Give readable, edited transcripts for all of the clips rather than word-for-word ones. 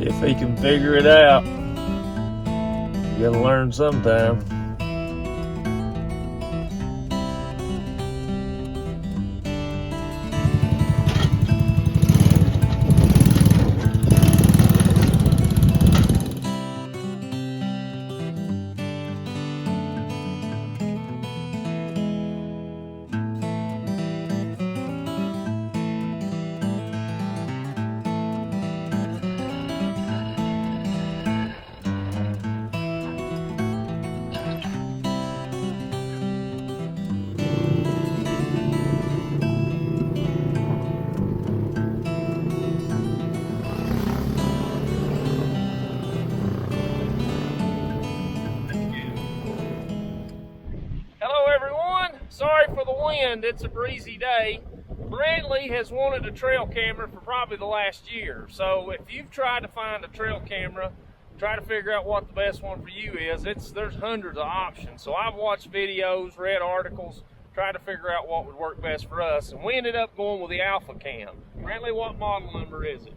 if he can figure it out. You gotta learn sometime. Hello everyone, sorry for the wind, it's a breezy day. Bradley has wanted a trail camera for probably the last year. So if you've tried to find a trail camera, try to figure out what the best one for you is. There's hundreds of options. So I've watched videos, read articles, tried to figure out what would work best for us. And we ended up going with the Alpha Cam. Bradley, what model number is it?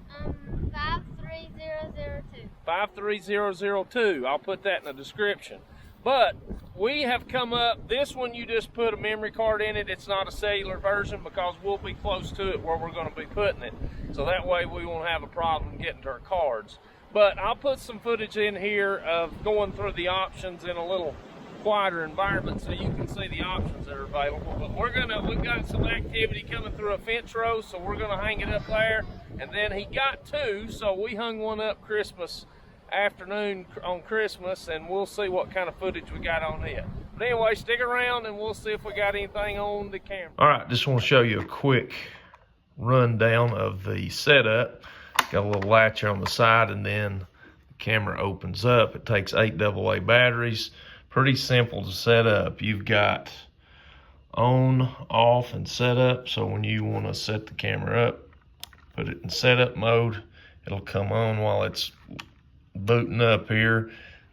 53002. 53002. I'll put that in the description. But we have come up, this one you just put a memory card in it. It's not a cellular version because we'll be close to it where we're going to be putting it. So that way we won't have a problem getting to our cards. But I'll put some footage in here of going through the options in a little quieter environment so you can see the options that are available. But we've got some activity coming through a fence row, so we're gonna hang it up there. And then he got two, so we hung one up Christmas afternoon on Christmas, and we'll see what kind of footage we got on it. But anyway, stick around and we'll see if we got anything on the camera. All right, just want to show you a quick rundown of the setup. Got a little latch on the side, and then the camera opens up. It takes 8 AA batteries. Pretty simple to set up. You've got on, off, and setup. So when you want to set the camera up, put it in setup mode. It'll come on while it's booting up here.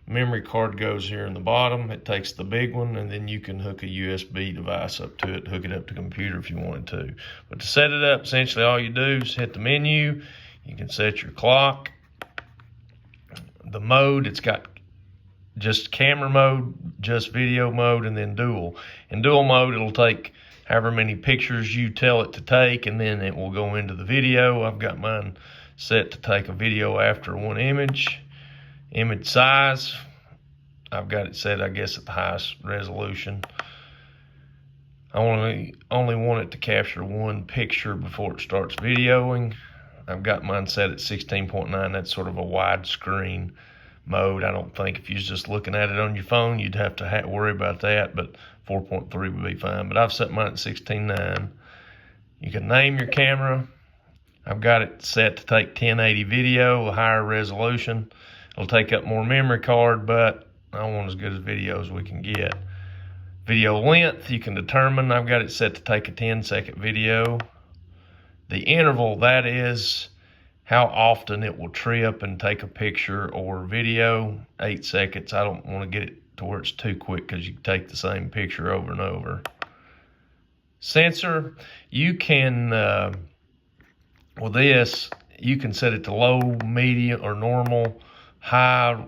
Memory card goes here in the bottom. It takes the big one, and then you can hook a USB device up to it, hook it up to the computer if you wanted to. But to set it up, essentially all you do is hit the menu. You can set your clock. The mode, it's got just camera mode, just video mode, and then dual. In dual mode, it'll take however many pictures you tell it to take, and then it will go into the video. I've got mine set to take a video after one image. Image size, I've got it set, I guess, at the highest resolution. I only want it to capture one picture before it starts videoing. I've got mine set at 16.9. That's sort of a widescreen mode. I don't think if you're just looking at it on your phone, you'd have to worry about that, but 4.3 would be fine. But I've set mine at 16.9. You can name your camera. I've got it set to take 1080 video, a higher resolution. It'll take up more memory card, but I want as good as video as we can get. Video length, you can determine. I've got it set to take a 10-second video. The interval, that is how often it will trip and take a picture or video, 8 seconds. I don't want to get it to where it's too quick because you take the same picture over and over. Sensor, you can, with this, you can set it to low, medium, or normal, high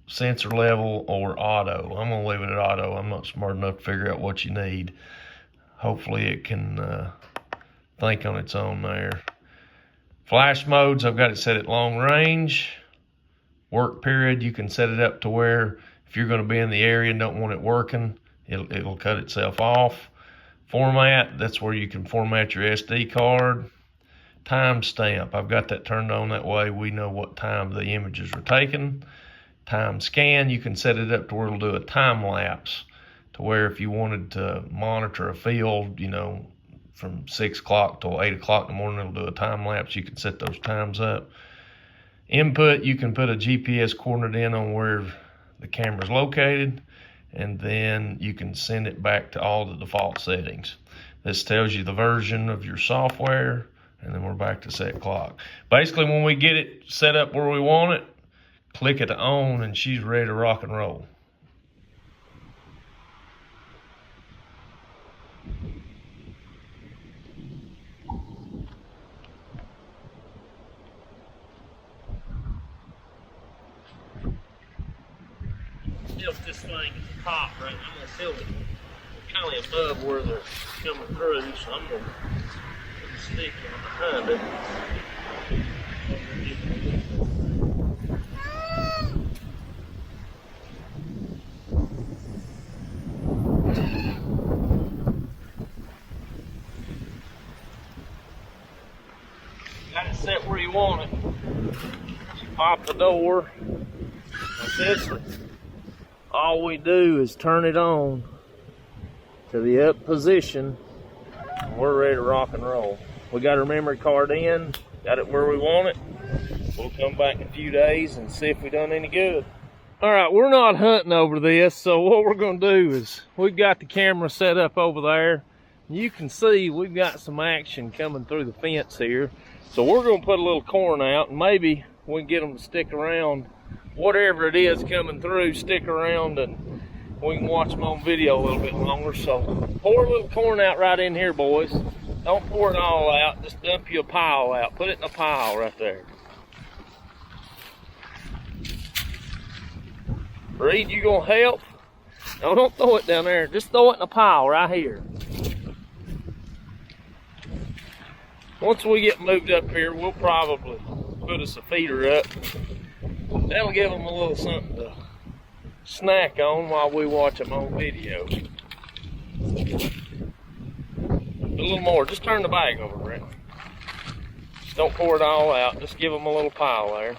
sensor level, or auto. I'm gonna leave it at auto. I'm not smart enough to figure out what you need. Hopefully it can think on its own there. Flash modes, I've got it set at long range. Work period, you can set it up to where if you're gonna be in the area and don't want it working, it'll cut itself off. Format, that's where you can format your SD card. Timestamp, I've got that turned on, that way we know what time the images were taken. Time scan, you can set it up to where it'll do a time lapse, to where if you wanted to monitor a field, you know, from 6 o'clock till 8 o'clock in the morning, it'll do a time lapse. You can set those times up. Input, you can put a GPS coordinate in on where the camera's located, and then you can send it back to all the default settings. This tells you the version of your software, and then we're back to set clock. Basically, when we get it set up where we want it, click it to on, and she's ready to rock and roll. tilt this thing at the top right now. I'm gonna tilt it kind of above where they're coming through, so I'm gonna put a stick in behind it. Got it set where you want it. You pop the door. Essentially, all we do is turn it on to the up position, and we're ready to rock and roll. We got our memory card in, got it where we want it. We'll come back in a few days and see if we done any good. All right, we're not hunting over this, so what we're gonna do is we've got the camera set up over there. You can see we've got some action coming through the fence here. So we're gonna put a little corn out, and maybe we can get them to stick around. Whatever it is coming through, stick around and we can watch them on video a little bit longer. So pour a little corn out right in here, boys. Don't pour it all out, just dump you a pile out. Put it in a pile right there. Reed, you gonna help? No, don't throw it down there. Just throw it in a pile right here. Once we get moved up here, we'll probably put us a feeder up. That'll give them a little something to snack on while we watch them on video. A little more. Just turn the bag over, Brent. Just don't pour it all out. Just give them a little pile there.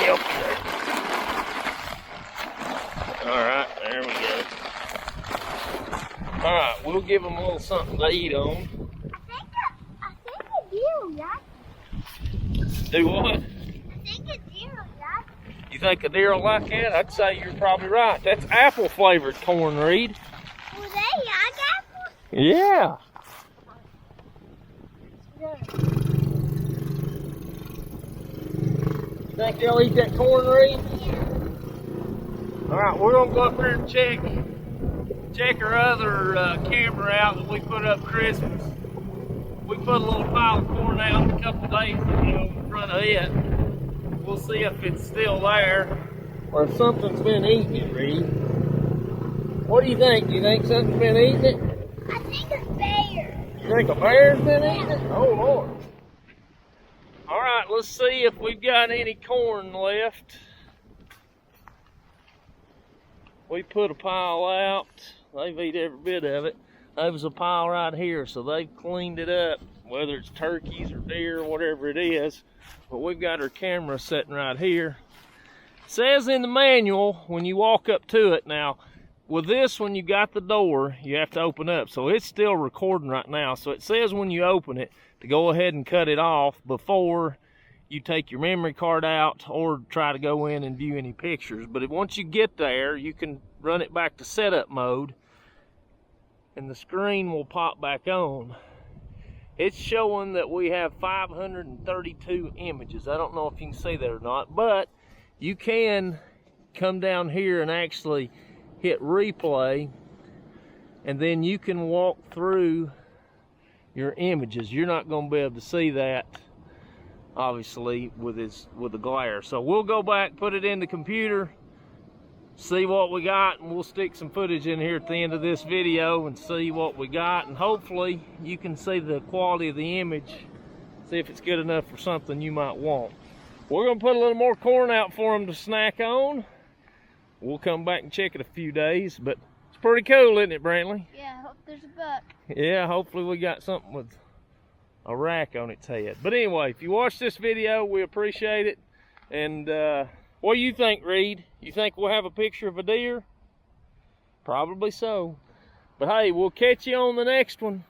Yep. All right, there we go. All right, we'll give them a little something to eat on. I think a deer, Dad. Do what? I think a deer, Dad. You think a deer will like that? I'd say you're probably right. That's apple flavored corn, Reed. Will they like apple? Yeah. You think they'll eat that corn, Reed? Yeah. All right, we're gonna go up there and check our other camera out that we put up Christmas. We put a little pile of corn out a couple days ago in front of it. We'll see if it's still there or if something's been eating it, Reed. What do you think? Do you think something's been eating it? I think a bear. You think a bear's been eating it? Oh, Lord. All right, let's see if we've got any corn left. We put a pile out. They've eat every bit of it. There was a pile right here, so they've cleaned it up, whether it's turkeys or deer or whatever it is. But we've got our camera sitting right here. It says in the manual when you walk up to it. Now, with this, when you got the door, you have to open up. So it's still recording right now. So it says when you open it to go ahead and cut it off before you take your memory card out or try to go in and view any pictures. But once you get there, you can run it back to setup mode and the screen will pop back on. It's showing that we have 532 images. I don't know if you can see that or not, but you can come down here and actually hit replay, and then you can walk through your images. You're not going to be able to see that obviously with the glare. So we'll go back, put it in the computer, see what we got, and we'll stick some footage in here at the end of this video and see what we got, and hopefully you can see the quality of the image, see if it's good enough for something you might want. We're going to put a little more corn out for them to snack on. We'll come back and check it a few days, but it's pretty cool, isn't it, Brantley? Yeah, I hope there's a buck. Yeah, hopefully we got something with a rack on its head. But anyway, if you watch this video, we appreciate it. And what do you think, Reed? You think we'll have a picture of a deer? Probably so. But hey, we'll catch you on the next one.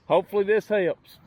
Hopefully this helps.